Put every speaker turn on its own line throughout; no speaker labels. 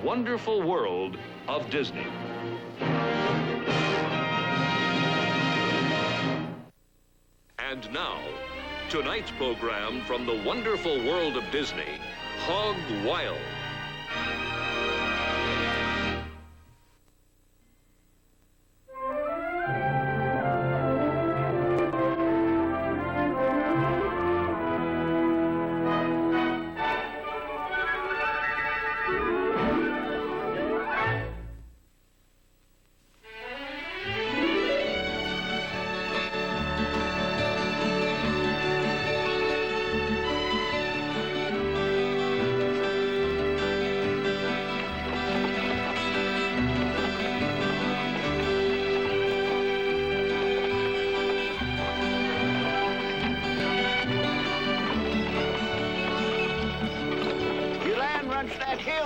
wonderful world of Disney. And now, tonight's program from the wonderful world of Disney, Hog Wild.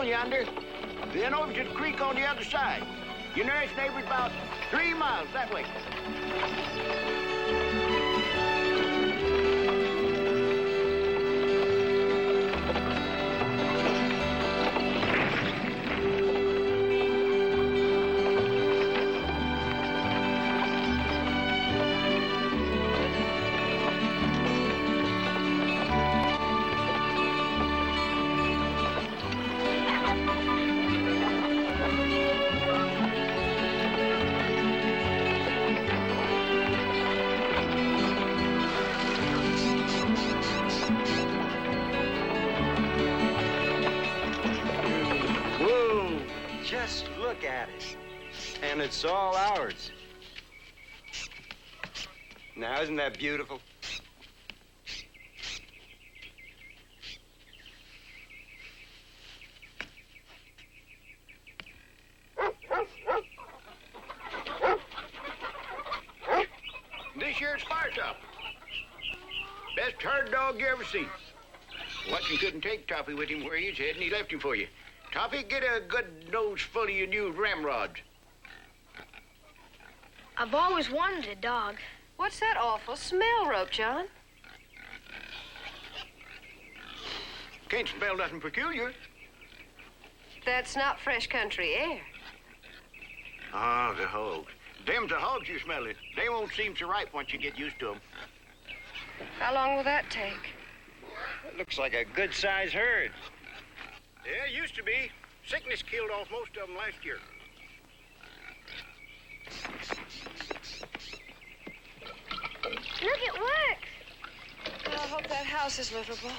Yonder, then over to the creek on the other side. Your nearest neighbor's about 3 miles that way.
Look at it. And it's all ours. Now, isn't that beautiful?
This year's fire top. Best herd dog you ever seen. Watson couldn't take Toffee with him where he's heading. He left him for you. Toffee, get a good nose full of your new ramrods.
I've always wanted a dog.
What's that awful smell, Ropejon?
Can't smell nothing peculiar.
That's not fresh country air.
Ah, the hogs. Them's the hogs you're smelling. They won't seem so ripe once you get used to them.
How long will that take?
It looks like a good-sized herd.
Yeah, it used to be. Sickness killed off most of them last year.
Look, it works.
Well, I hope that house is livable.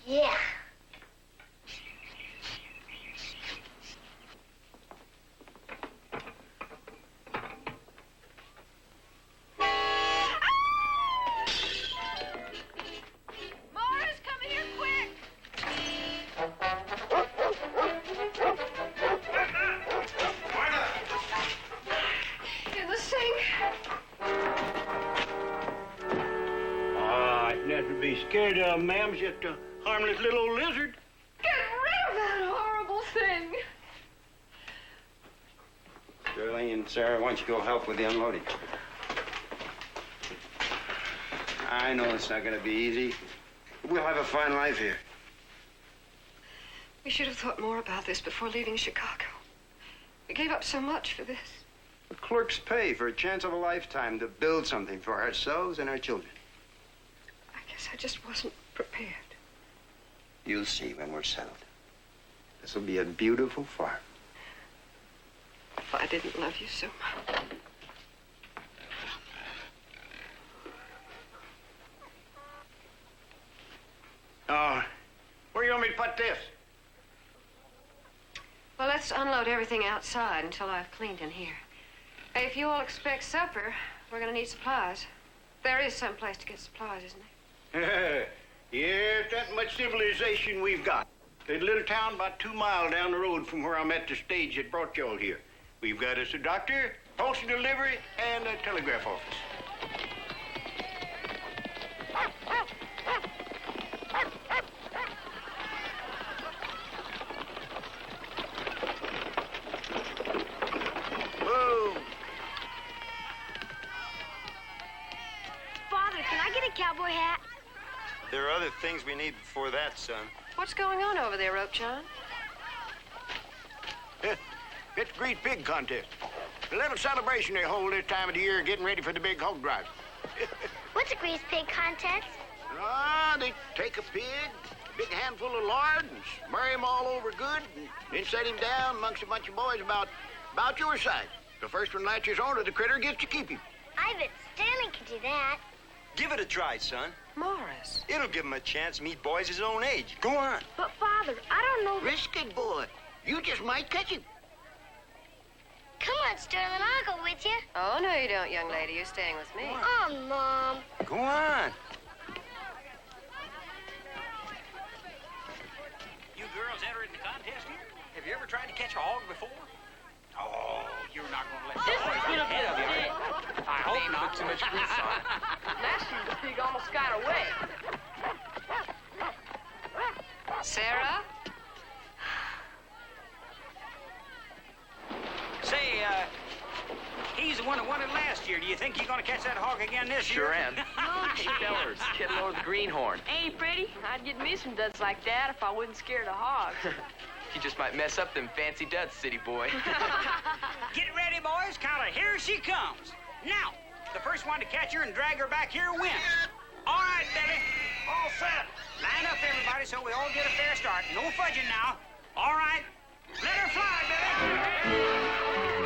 Yeah.
Morris, come here quick! In the sink.
Nothing to be scared of, ma'am. Just a harmless little old lizard.
Get rid of that horrible thing.
Shirley and Sarah, why don't you go help with the unloading? I know it's not going to be easy. We'll have a fine life here.
We should have thought more about this before leaving Chicago. We gave up so much for this.
The clerks pay for a chance of a lifetime to build something for ourselves and our children.
I guess I just wasn't prepared.
You'll see when we're settled. This will be a beautiful farm.
If I didn't love you so much.
Where you want me to put this?
Well, let's unload everything outside until I've cleaned in here. Hey, if you all expect supper, we're gonna need supplies. There is some place to get supplies, isn't there?
Yeah, that much civilization we've got. There's a little town about 2 miles down the road from where I met the stage that brought y'all here. We've got us a doctor, postal delivery, and a telegraph office. Whoa!
Father, can I get a cowboy hat?
There are other things we need before that, son.
What's going on over there, Ropejon?
It's a great pig contest. A little celebration they hold this time of the year getting ready for the big hog drive.
What's a grease pig contest?
They take a pig, a big handful of lard, and smear him all over good, and then set him down amongst a bunch of boys about your size. The first one latches onto the critter gets to keep him.
I bet Stanley could do that.
Give it a try, son.
Morris.
It'll give him a chance to meet boys his own age. Go on.
But, Father, I don't know...
Risk it, boy. You just might catch him.
Come on, Sterling, I'll go with you.
Oh, no, you don't, young lady. You're staying with me.
Oh, Mom.
Go on.
You girls entering the contest here? Have you ever tried to catch a hog before? Oh, you're not going to let this one get ahead of you, are you? I hope not.
Too much grease on it. Last year the pig almost got away.
Sara?
Say, he's the one that won it last year. Do you think you're going to catch that hog again this year?
Sure am. Hey, fellers, get lower the greenhorn.
Ain't pretty. I'd get me some duds like that if I wasn't scared of hogs.
You just might mess up them fancy duds, city boy.
Get ready, boys. Kind of here she comes. Now, the first one to catch her and drag her back here wins. All right, Billy. All set. Line up, everybody, so we all get a fair start. No fudging now. All right. Let her fly, Billy.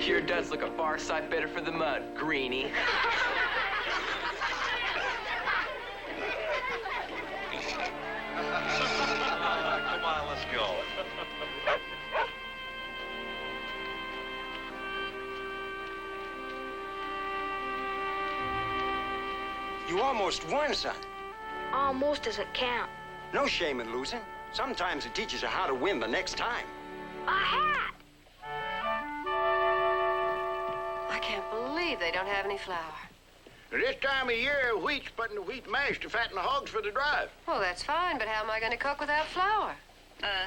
Sure does look a far sight better for the mud, greenie.
Come on, let's go. You almost won, son.
Almost doesn't count.
No shame in losing. Sometimes it teaches you how to win the next time.
A hat!
I can't believe they don't have any flour.
This time of year, wheat's putting the wheat mash to fatten the hogs for the drive.
Well, that's fine, but how am I going to cook without flour?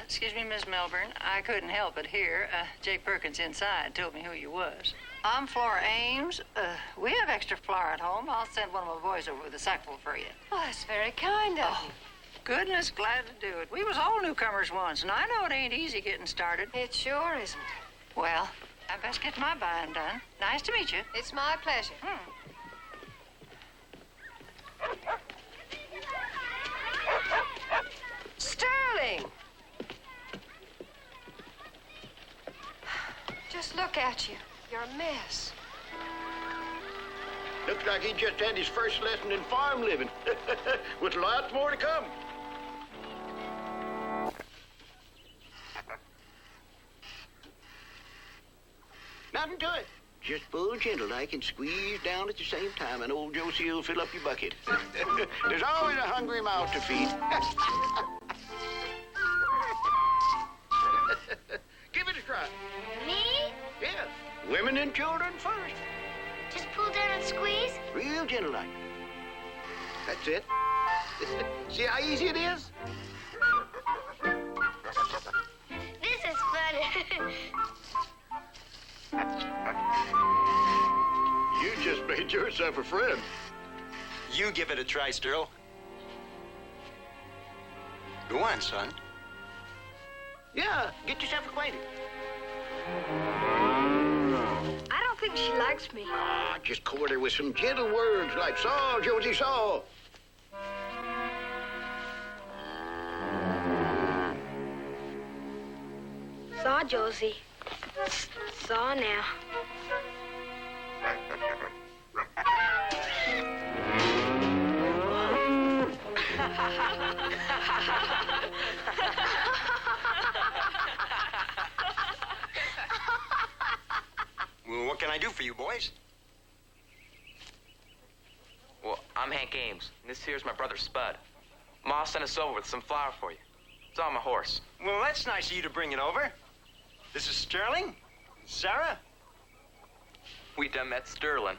Excuse me, Miss Melbourne. I couldn't help it here. Jay Perkins inside told me who you was. I'm Flora Ames. We have extra flour at home. I'll send one of my boys over with a sackful for you.
Oh, that's very kind of you.
Goodness, glad to do it. We was all newcomers once, and I know it ain't easy getting started.
It sure isn't.
Well, I best get my buying done. Nice to meet you.
It's my pleasure. Sterling! Just look at you. You're a mess.
Looks like he just had his first lesson in farm living. With lots more to come. Nothing to it. Just pull gentle like and squeeze down at the same time, and old Josie will fill up your bucket. There's always a hungry mouth to feed. Give it a try.
Me?
Yeah. Women and children first.
Just pull down and squeeze?
Real gentle like. That's it. See how easy it is?
This is fun.
You just made yourself a friend.
You give it a try, Sterl. Go on, son.
Yeah, get yourself acquainted.
I don't think she likes me.
Ah, just court her with some gentle words like, "Saw, Josie, saw."
Saw, Josie. Saw now.
Well, what can I do for you, boys?
Well, I'm Hank Ames, and this here's my brother Spud. Ma sent us over with some flour for you. It's on my horse.
Well, that's nice of you to bring it over. This is Sterling? Sara?
We done met Sterling.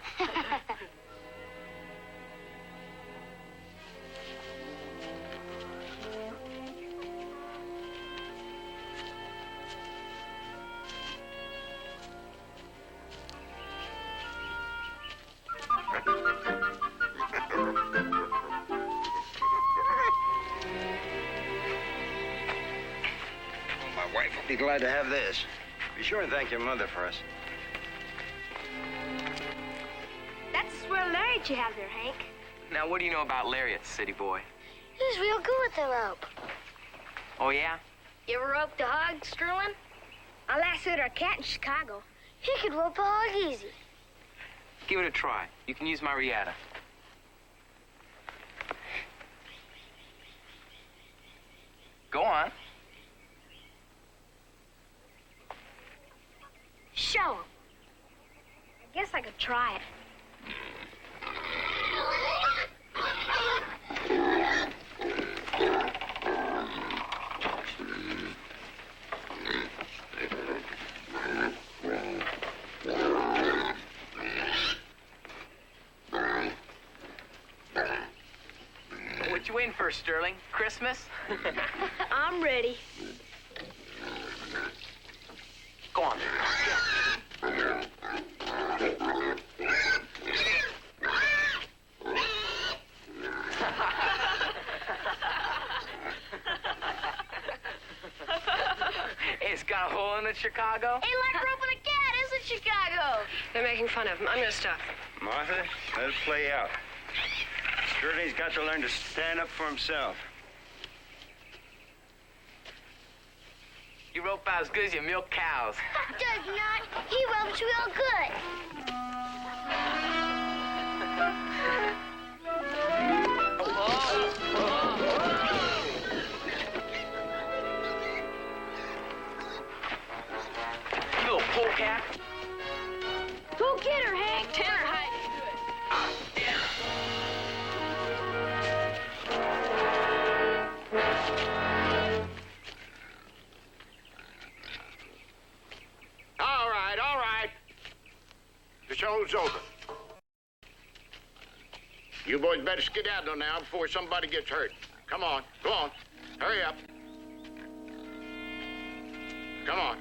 My wife will be glad to have this. Be sure and thank your mother for us.
That's a swell lariat you have there, Hank.
Now, what do you know about lariats, city boy?
He's real good with the rope.
Oh, yeah?
You ever roped a hog, Sterling? I lassoed our cat in Chicago. He could rope a hog easy.
Give it a try. You can use my riata. Go on.
Show him. I guess I could try it.
What you waiting for, Sterling? Christmas?
I'm ready.
Go on. It's got a hole in it, Chicago?
Ain't like roping a cat, is it, Chicago?
They're making fun of him. I'm gonna stop.
Martha, let it play out. Sterling's got to learn to stand up for himself.
You rope out as good as you milk cows.
Does not. He ropes real good.
You little polecat.
Go get her, Hank.
Tanner hiding good.
All right. The show's over. You boys better skedaddle now before somebody gets hurt. Come on, go on. Hurry up. Come on.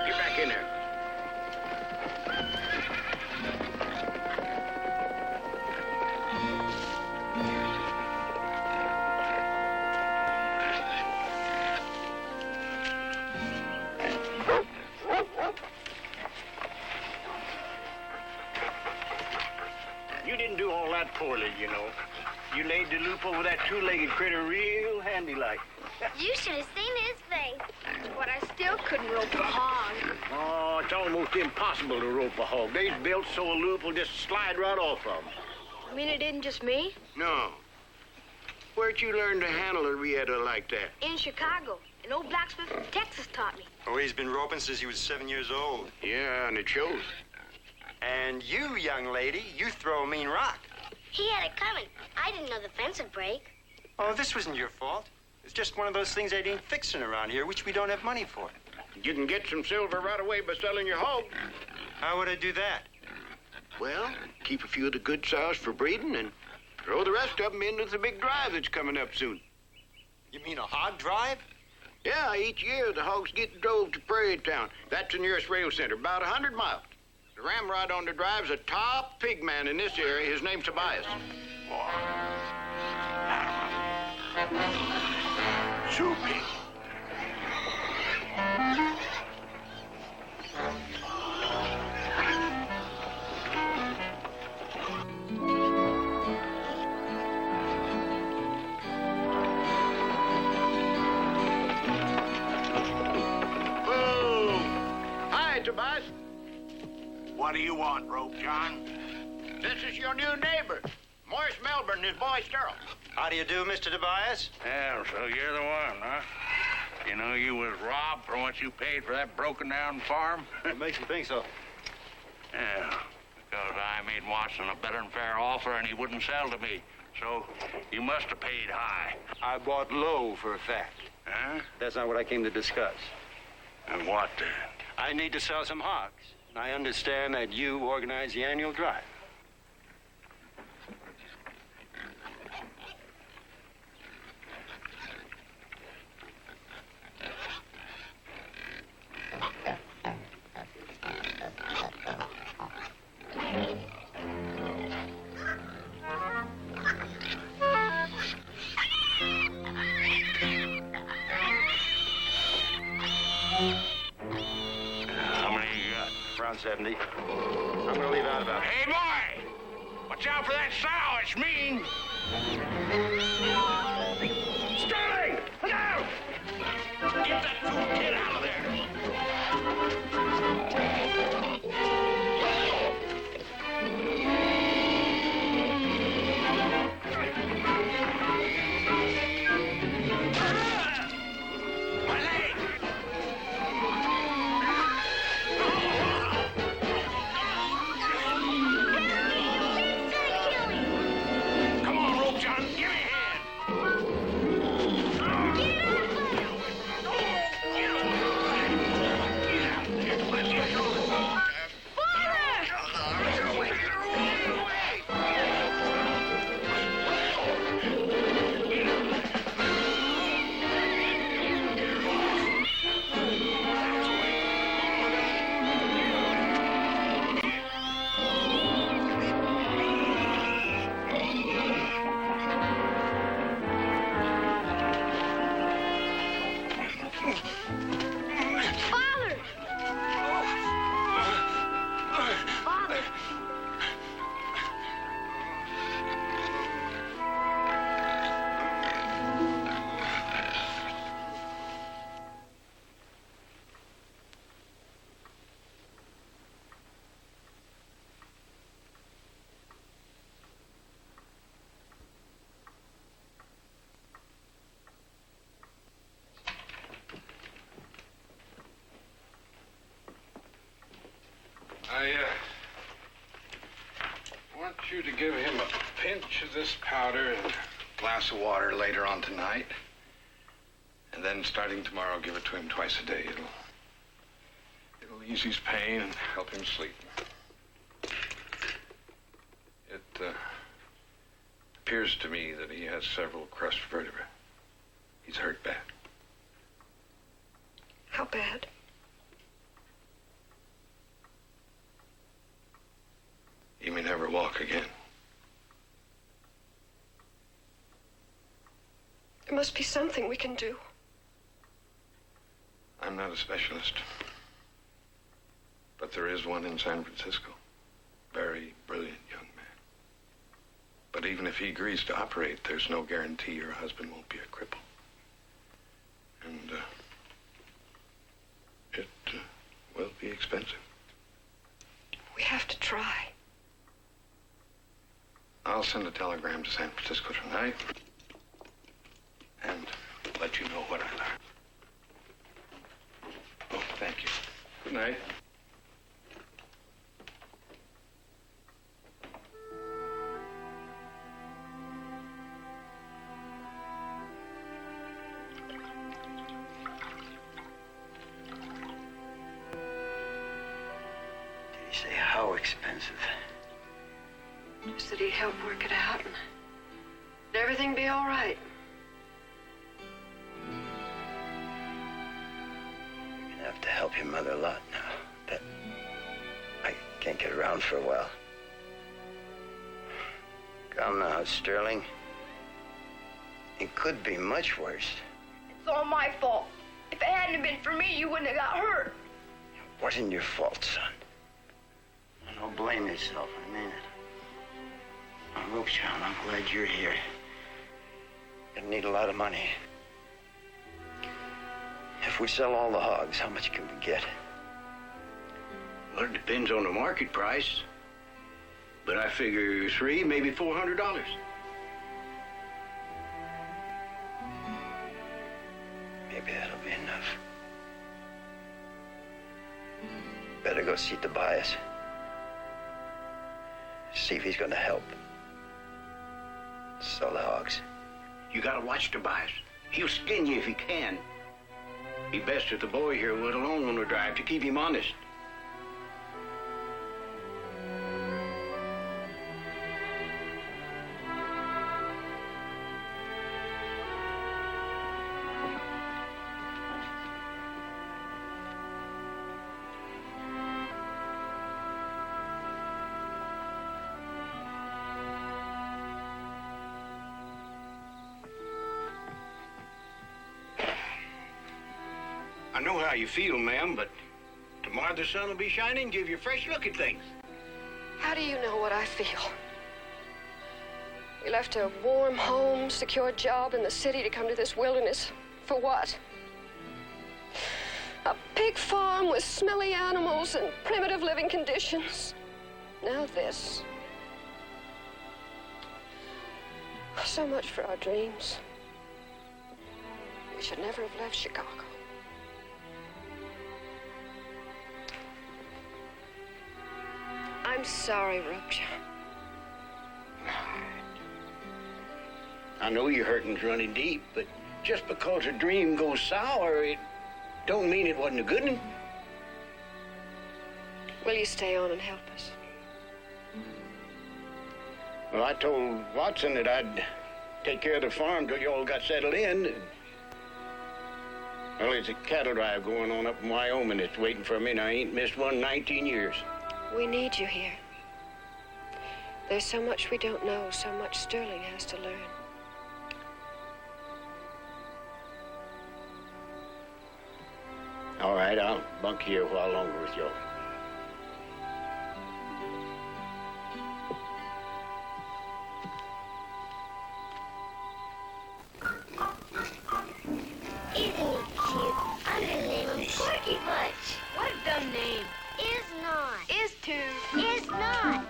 Get back in there. right poorly, you know. You laid the loop over that two-legged critter real handy-like.
You should have seen his face. But I still couldn't rope a hog.
Oh, it's almost impossible to rope a hog. They's built so a loop will just slide right off of them.
You mean it isn't just me?
No. Where'd you learn to handle a riata like that?
In Chicago. An old blacksmith from Texas taught me.
Oh, he's been roping since he was 7 years old.
Yeah, and it shows.
And you, young lady, you throw a mean rock.
He had it coming. I didn't know the fence would break.
Oh, this wasn't your fault. It's just one of those things they ain't fixing around here, which we don't have money for.
You can get some silver right away by selling your hog.
How would I do that?
Well, keep a few of the good sows for breeding and throw the rest of them into the big drive that's coming up soon.
You mean a hog drive?
Yeah, each year the hogs get drove to Prairie Town. That's the nearest rail center, about 100 miles. The ramrod on the drive's a top pig man in this area. His name's Tobias. Soupy. Tobias?
What do you want, Ropejon?
This is your new neighbor, Morris Melbourne and his boy, Sara.
How do you do, Mr. Tobias?
Yeah, so you're the one, huh? You know you was robbed for what you paid for that broken-down farm?
What makes you think so?
Yeah, because I made Watson a better than fair offer and he wouldn't sell to me. So you must have paid high.
I bought low for a fact.
Huh?
That's not what I came to discuss.
And what then?
I need to sell some hogs. I understand that you organize the annual drive. Around 70. I'm gonna leave out about...
Hey, boy! Watch out for that sow, it's mean! Sterling! Look out! Get that fool kid out of there! My leg! John, give me a hand!
I want you to give him a pinch of this powder and a glass of water later on tonight. And then starting tomorrow, give it to him twice a day. It'll ease his pain and help him sleep. It appears to me that he has several crushed vertebrae. He's hurt bad.
How bad?
He may never walk again.
There must be something we can do.
I'm not a specialist. But there is one in San Francisco. Very brilliant young man. But even if he agrees to operate, there's no guarantee your husband won't be a cripple. And it will be expensive.
We have to try.
I'll send a telegram to San Francisco tonight and let you know what I learn. Oh, thank you. Good night.
Did he say how expensive?
Just that he'd help work it out and everything be all right.
You're gonna have to help your mother a lot now. That I can't get around for a while. Come now, Sterling. It could be much worse.
It's all my fault. If it hadn't been for me, you wouldn't have got hurt.
It wasn't your fault, son. Don't blame yourself, I mean it. Now, Ropejon, I'm glad you're here. Gonna need a lot of money. If we sell all the hogs, how much can we get?
Well, it depends on the market price. But I figure $300, maybe $400.
Maybe that'll be enough. Better go see Tobias. See if he's gonna help. Sell the hogs.
You gotta watch Tobias. He'll skin you if he can. Be best if the boy here went along on the drive to keep him honest. I know how you feel, ma'am, but tomorrow the sun will be shining, give you a fresh look at things.
How do you know what I feel? We left a warm home, secure job in the city to come to this wilderness. For what? A pig farm with smelly animals and primitive living conditions. Now this. So much for our dreams. We should never have left Chicago. I'm sorry, Ropejon.
I know your hurting's running deep, but just because a dream goes sour, it don't mean it wasn't a good one.
Will you stay on and help us?
Well, I told Watson that I'd take care of the farm till you all got settled in. Well, there's a cattle drive going on up in Wyoming that's waiting for me, and I ain't missed one in 19 years.
We need you here. There's so much we don't know, so much Sterling has to learn.
All right, I'll bunk here a while longer with y'all.
Isn't he cute? I'm gonna name him Porky Butch. What a dumb name. Is not. Is to. Is not.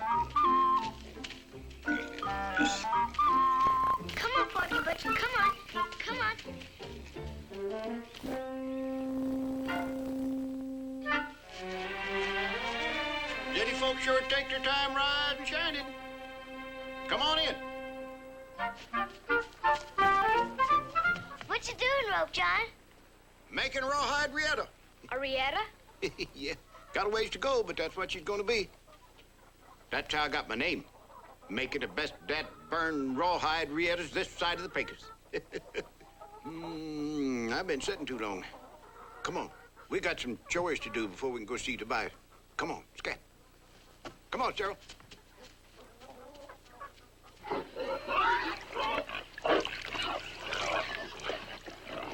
Come on, Porky Butch. Come on. Come on.
City folks sure take their time riding shining. Come on in.
What you doing, Ropejon?
Making rawhide Rieta.
A Rieta?
Yeah, got a ways to go, but that's what she's gonna be. That's how I got my name. Making the best dat Vern rawhide Rietas this side of the Pecos. I've been sitting too long. Come on, we got some chores to do before we can go see Tobias. Come on, scat. Come on, Cheryl.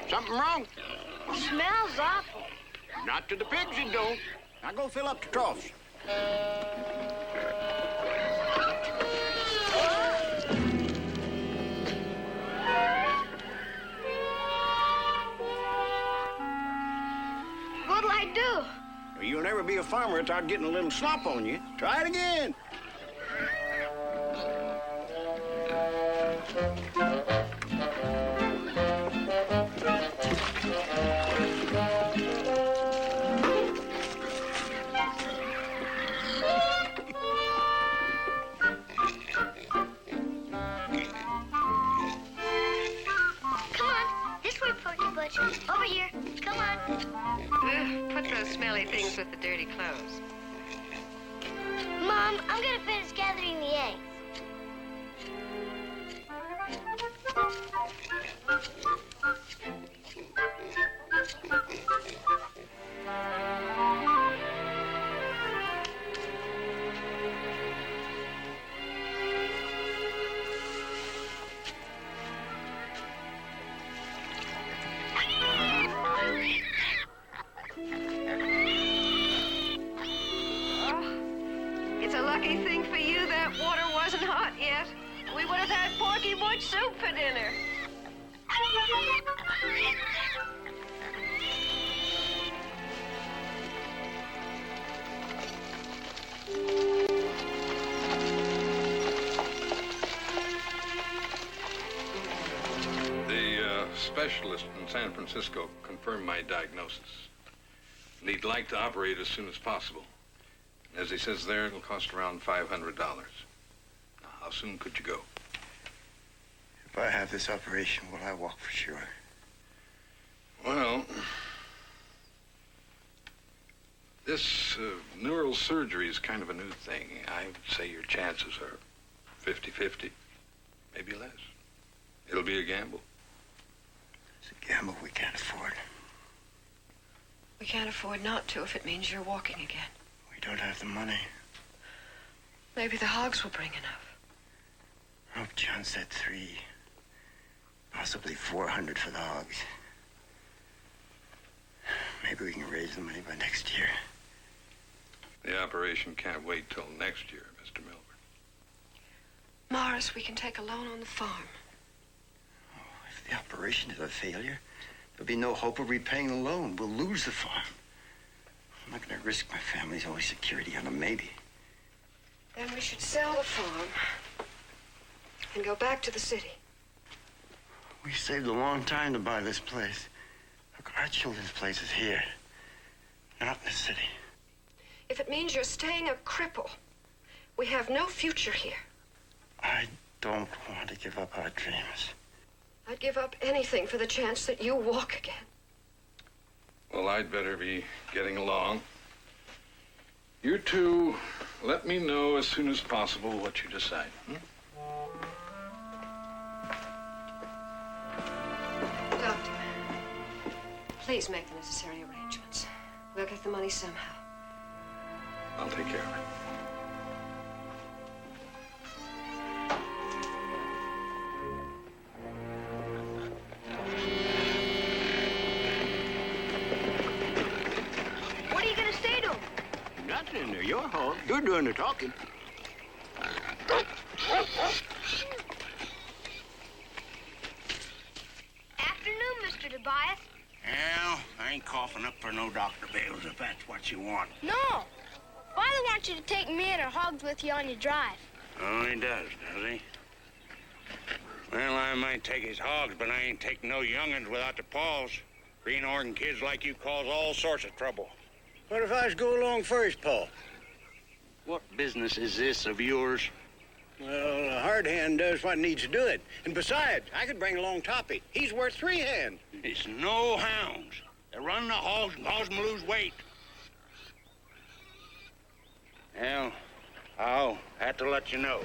Something wrong?
Smells awful.
Not to the pigs, it don't. Now go fill up the troughs. You'll never be a farmer without getting a little slop on you. Try it again.
Over here. Come on.
Put those smelly things with the dirty clothes.
Mom, I'm gonna finish gathering the eggs.
It's a lucky thing for you that water wasn't hot yet. We would have had porky butch soup for dinner.
The specialist in San Francisco confirmed my diagnosis. And he'd like to operate as soon as possible. As he says there, it'll cost around $500. Now, how soon could you go?
If I have this operation, will I walk for sure?
Well, this neural surgery is kind of a new thing. I would say your chances are 50-50, maybe less. It'll be a gamble.
It's a gamble we can't afford.
We can't afford not to if it means you're walking again.
We don't have the money.
Maybe the hogs will bring enough.
Ropejon said 3, possibly 400 for the hogs. Maybe we can raise the money by next year.
The operation can't wait till next year, Mr. Melbourne.
Morris, we can take a loan on the farm.
Oh, if the operation is a failure, there'll be no hope of repaying the loan. We'll lose the farm. I'm not going to risk my family's only security on a maybe.
Then we should sell the farm and go back to the city.
We saved a long time to buy this place. Look, our children's place is here, not in the city.
If it means you're staying a cripple, we have no future here.
I don't want to give up our dreams.
I'd give up anything for the chance that you walk again.
Well, I'd better be getting along. You two, let me know as soon as possible what you decide.
Doctor, please make the necessary arrangements. We'll get the money somehow.
I'll take care of it.
In there, your hog. You're doing the talking.
Afternoon, Mr. Tobias.
Well, I ain't coughing up for no Dr. Bales if that's what you want.
No. Father wants you to take me and our hogs with you on your drive.
Oh, he does he? Well, I might take his hogs, but I ain't taking no young'uns without the paws. Greenhorn kids like you cause all sorts of trouble.
What if I was go along first, Paul?
What business is this of yours?
Well, a hard hand does what needs to do it. And besides, I could bring along Toppy. He's worth 3 hands.
It's no hounds. They run the hogs and cause them lose weight. Well, I'll have to let you know.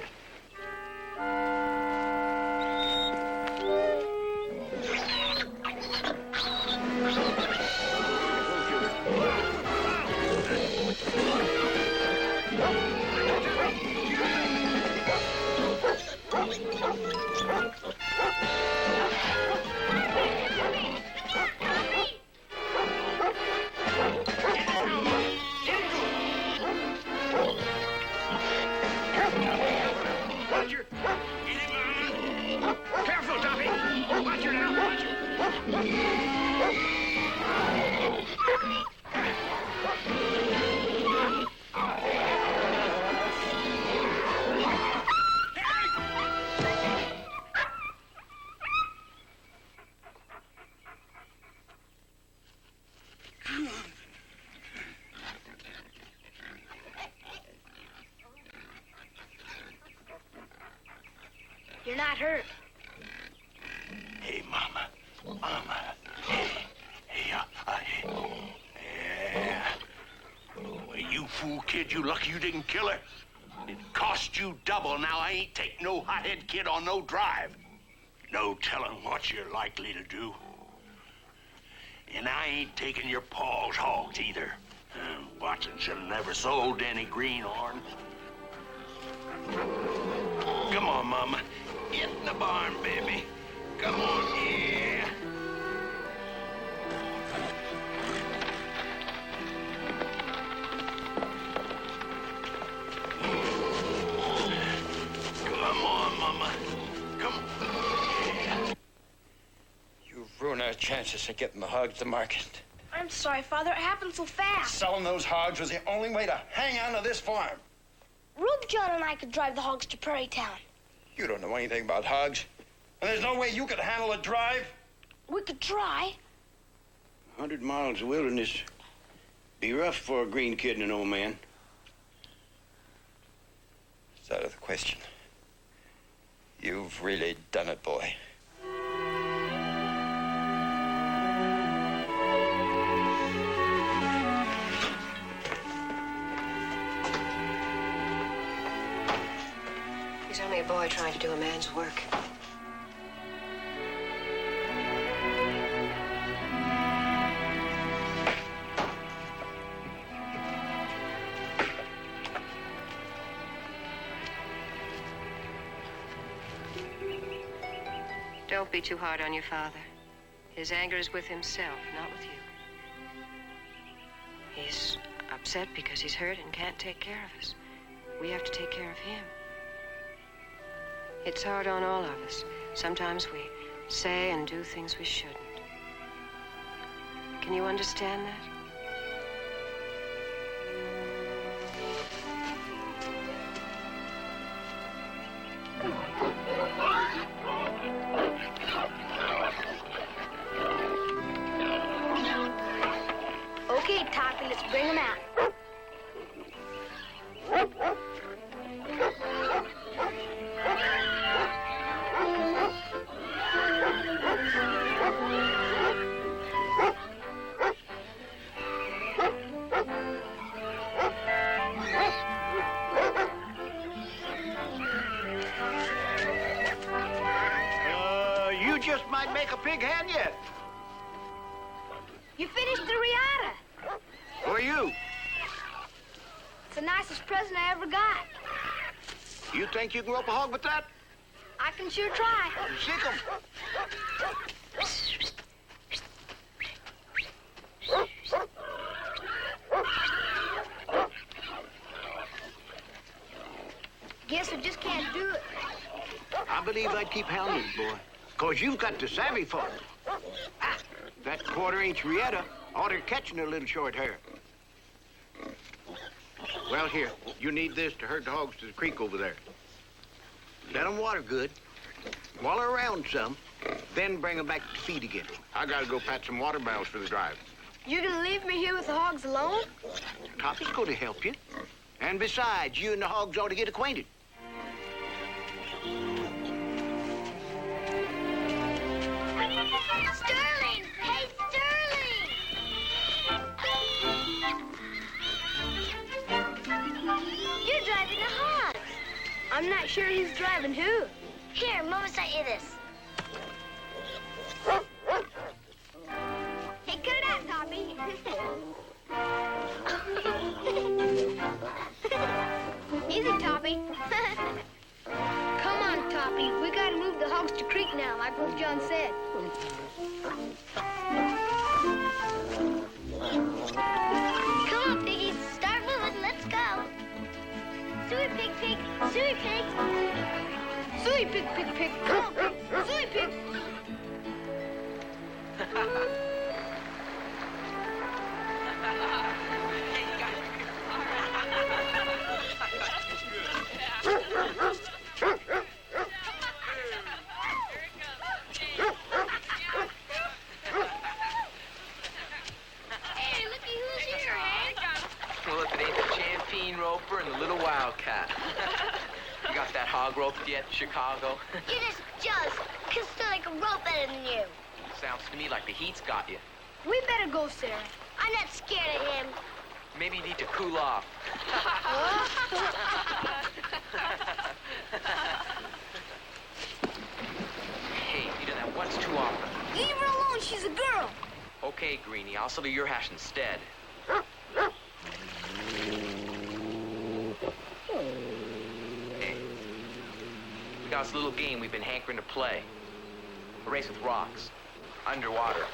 You're not hurt.
Hey, Mama. Mama. Hey. Hey, yeah. Well, you fool kid, you lucky you didn't kill her. It cost you double. Now I ain't take no hothead kid on no drive. No telling what you're likely to do. And I ain't taking your paw's hogs either. Watson should have never sold any greenhorn. Come on, Mama. Get in the barn, baby. Come on, yeah. Come on, Mama. Come on. Yeah.
You've ruined our chances of getting the hogs to market.
I'm sorry, Father. It happened so fast.
Selling those hogs was the only way to hang on to this farm.
Ropejon and I could drive the hogs to Prairie Town.
You don't know anything about hogs. And there's no way you could handle a drive.
We could try.
100 miles of wilderness. Be rough for a green kid and an old man.
It's out of the question. You've really done it, boy.
He's only a boy trying to do a man's work.
Don't be too hard on your father. His anger is with himself, not with you. He's upset because he's hurt and can't take care of us. We have to take care of him. It's hard on all of us. Sometimes we say and do things we shouldn't. Can you understand that?
Okay, Toppy, let's bring him out.
You just might make a pig hand yet.
You finished the riata.
Who are you?
It's the nicest present I ever got.
You think you can rope a hog with that?
I can sure try.
Sick 'em.
Guess we just can't do it.
I believe I'd keep hounding, boy. 'Cause you've got the savvy for it. Ah, that quarter-inch riata ought to catching a little short hair. Well, here, you need this to herd the hogs to the creek over there. Let them water good. Waller around some, then bring them back to feed again. I gotta go pat some water barrels for the drive.
You're gonna leave me here with the hogs alone?
Toppy's gonna help you. And besides, you and the hogs ought to get acquainted.
Sterling! Hey, Sterling! You're driving the hogs. I'm not sure who's driving who. Here, Mama sent you this. Hey, cut it out, Toppy. Easy, Toppy. Come on, Toppy. We gotta move the hogs to creek now, like Ropejon said. Come on, piggies. Start moving. Let's go. Suey pig, pig. Suey pig. Suey pig, pig, pig. Come on, pig. Suey pig.
Hey, looky who's here, Hank. Well, if it ain't the champion roper and the little wildcat. You got that hog roped yet, Chicago?
You're just jealous, because still like a rope better than you.
Sounds to me like the heat's got you.
We better go, Sarah. I'm not scared of him.
Maybe you need to cool off. Hey, you do that once too often.
Leave her alone, she's a girl.
Okay, Greenie, I'll settle your hash instead. Hey, we got this little game we've been hankering to play. A race with rocks. Underwater.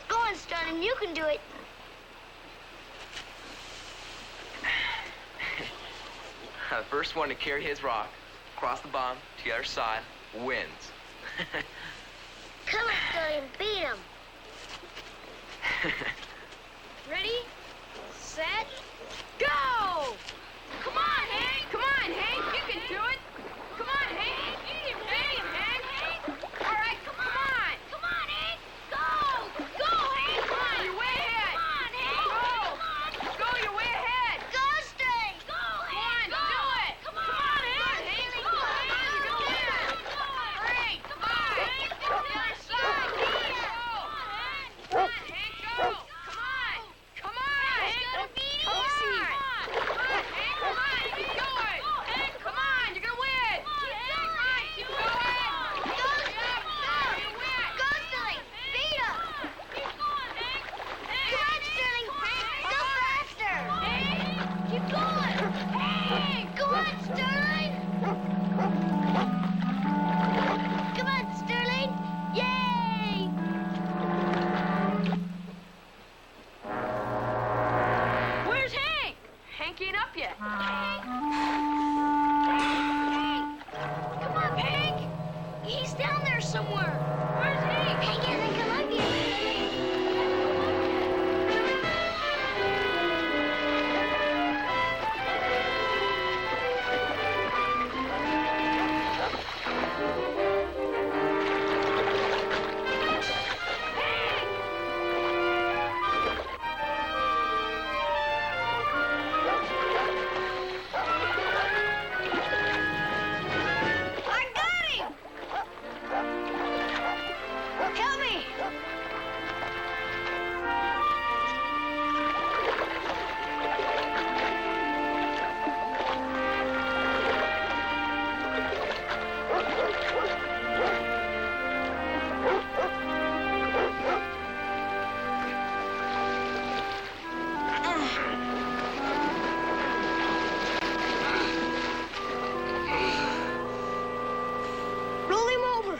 Go on, Sterling, you can do it.
The first one to carry his rock across the bottom to the other side wins.
Come on, Sterling, beat him. Ready, set, go!
Come on, Hank! Come on, Hank! You can do it! Come on, Hank! Beat him, Hank! All right, come on! Come on, Hank! Go! Go, Hank! Come on, you're way ahead! Come on, Hank! Go! Go, you're way ahead!
Go, Sterling!
Go, Hank! Come on, do it! Come on, Hank! Go, Hank! You're doing it! Hurry! Come on, Hank! To the other side! Go! Come on, Hank! Go! Come on! Come on, Hank! Come on! Come on, Hank! Come on! Keep going! Come on! You're gonna win! Keep going! You go ahead!
Go, Sterling!
You win!
Go, Sterling! Beat him!
Keep going, Hank!
Come on, Sterling! Go faster!
Keep going! Hank!
Go on, Sterling! Come on, Sterling! Yay!
Where's Hank? Hank ain't up yet.
Hank! Come on, Hank! He's down there somewhere.
Where's Hank?
Hank hasn't come up yet. I got him! Help me! Roll him over.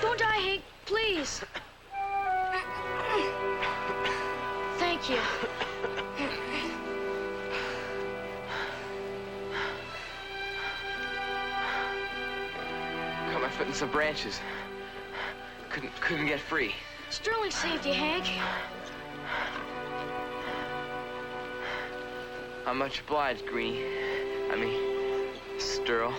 Don't die, Hank, please. Thank you.
Caught my foot in some branches. Couldn't get free.
Sterling saved you, Hank.
I'm much obliged, Greenie. I mean, Sterl.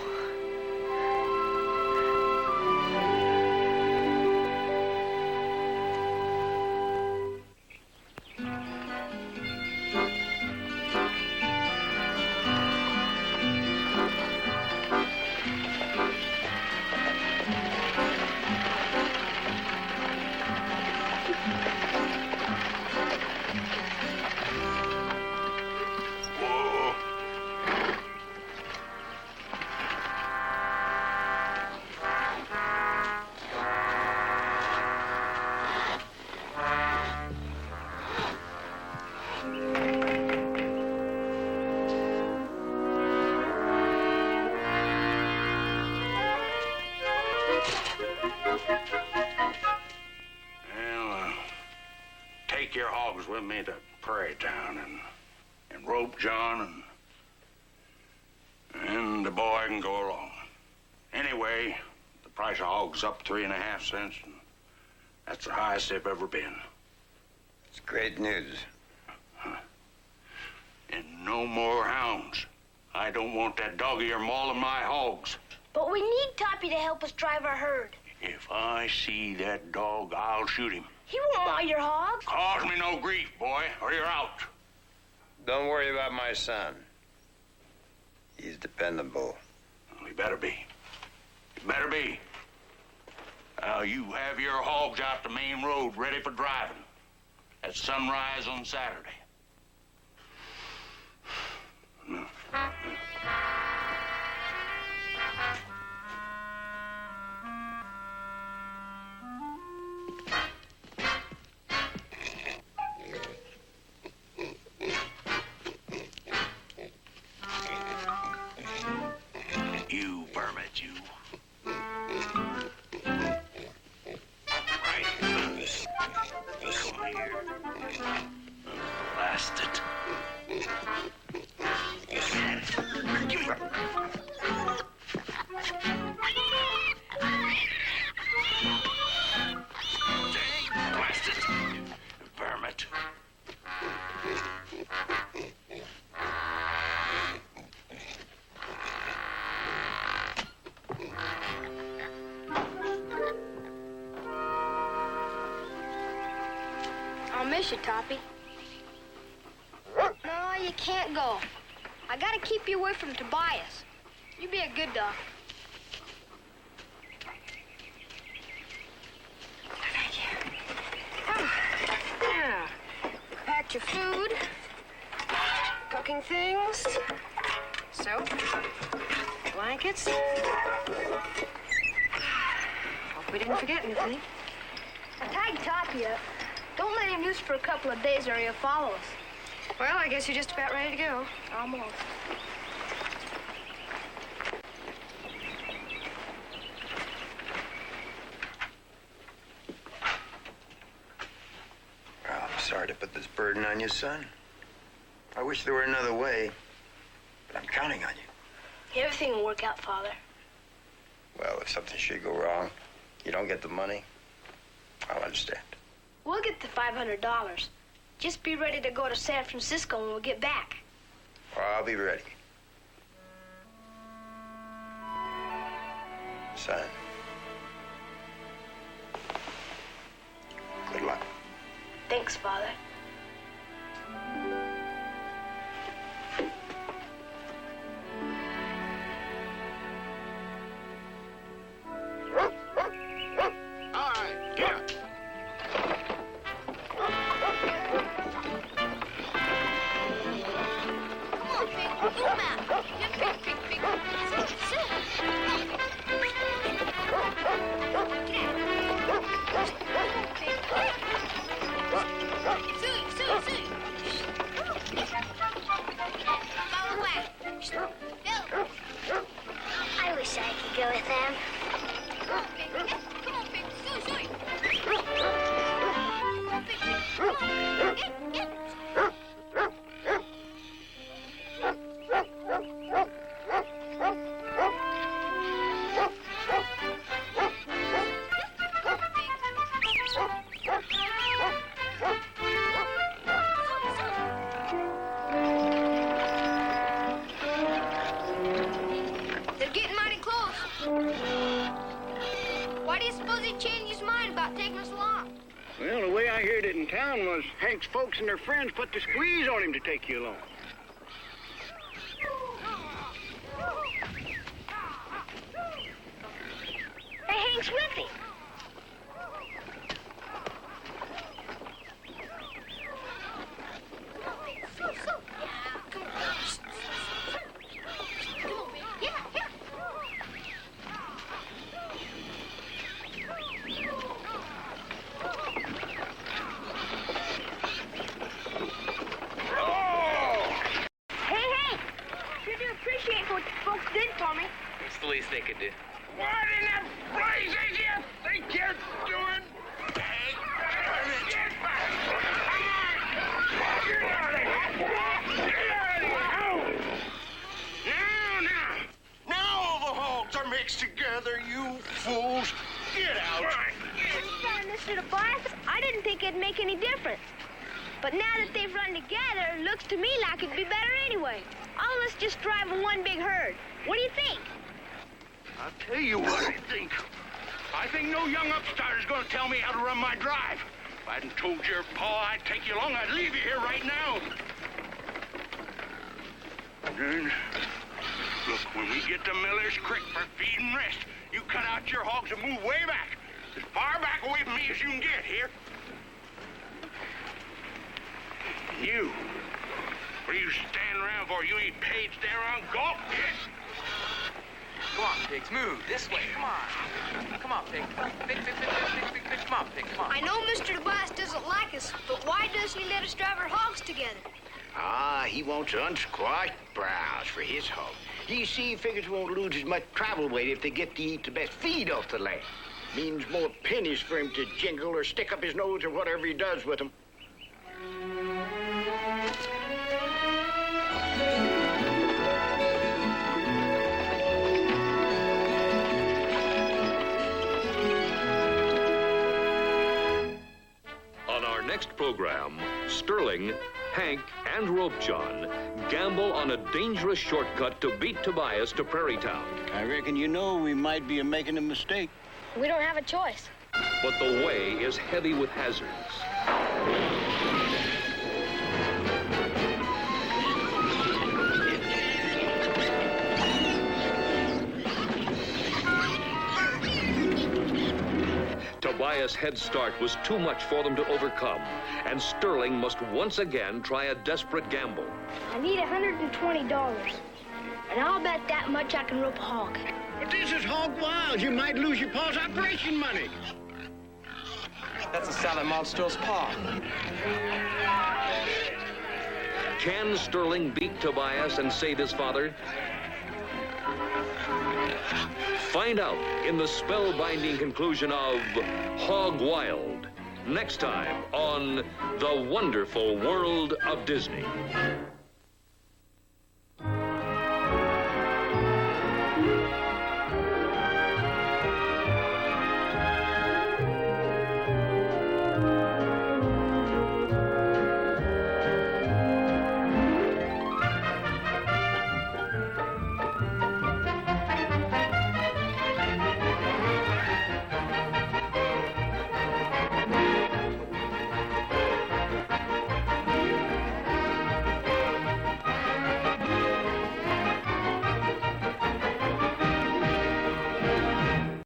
Take your hogs with me to Prairie Town and Ropejon, and the boy can go along. Anyway, the price of hogs up 3.5 cents, and that's the highest they've ever been.
It's great news.
And no more hounds.
I don't want that dog of yours mauling my hogs.
But we need Toppy to help us drive our herd.
If I see that dog, I'll shoot him.
He won't maul your hogs.
Cause me no grief, boy, or you're out.
Don't worry about my son. He's dependable.
Well, he better be. He better be. Now, you have your hogs out the main road ready for driving at sunrise on Saturday. No. You vermin, you. Right. Come here. Blast it. Give me. Blast it. Vermin.
I'll miss you, Toppy. No, you can't go. I gotta keep you away from Tobias. You be a good dog.
Thank you. Yeah. Packed your food, cooking things, soap, blankets. Hope we didn't forget anything.
I tied Toppy up. Don't let him loose for a couple of days or he'll follow us.
Well, I guess you're just about ready to go.
Almost.
Well, I'm sorry to put this burden on you, son. I wish there were another way, but I'm counting on you.
Everything will work out, Father.
Well, if something should go wrong, you don't get the money, I'll understand.
We'll get the $500. Just be ready to go to San Francisco when we get back.
Well, I'll be ready. Son. Good luck.
Thanks, Father.
All right, get up.
I wish I could go with them.
They're getting mighty close. Why do you suppose he changed his mind about taking us along?
Well, the way I heard it in town was Hank's folks and their friends put the squeeze on him to take you along.
Hey, Hank's with him.
It's the least they could do.
What in the blazes you think you're doing? Get back! Come on! Get out of here! Get out of here!
Now all the hogs are mixed together, you fools. Get out.
Mr. Tobias, I didn't think it'd make any difference. But now that they've run together, it looks to me like it'd be better anyway. All of us just driving one big herd. What do you think?
I'll tell you what I think. I think no young upstart is going to tell me how to run my drive. If I hadn't told your pa I'd take you along, I'd leave you here right now. Vern, look, when we get to Miller's Creek for feed and rest, you cut out your hogs and move way back. As far back away from me as you can get here. You. What are you standing around for? You ain't paid to stand around golf yet.
Come on, pigs, move. This way, come on. Come on, pig. Pig, come on, pig, come on.
I know Mr. Tobias doesn't like us, but why doesn't he let us drive our hogs together?
Ah, he wants unsquashed browse for his hog. You see, he figures he won't lose as much travel weight if they get to eat the best feed off the land. Means more pennies for him to jingle or stick up his nose or whatever he does with them.
On our next program, Sterling, Hank, and Ropejon gamble on a dangerous shortcut to beat Tobias to Prairie Town.
I reckon you know we might be making a mistake.
We don't have a choice.
But the way is heavy with hazards. Tobias' head start was too much for them to overcome, and Sterling must once again try a desperate gamble.
I need $120, and I'll bet that much I can rope a hog.
But this is hog wild. You might lose your pa's operation money.
That's the sound of Muldaur's paw.
Can Sterling beat Tobias and save his father? Find out in the spellbinding conclusion of Hog Wild, next time on The Wonderful World of Disney.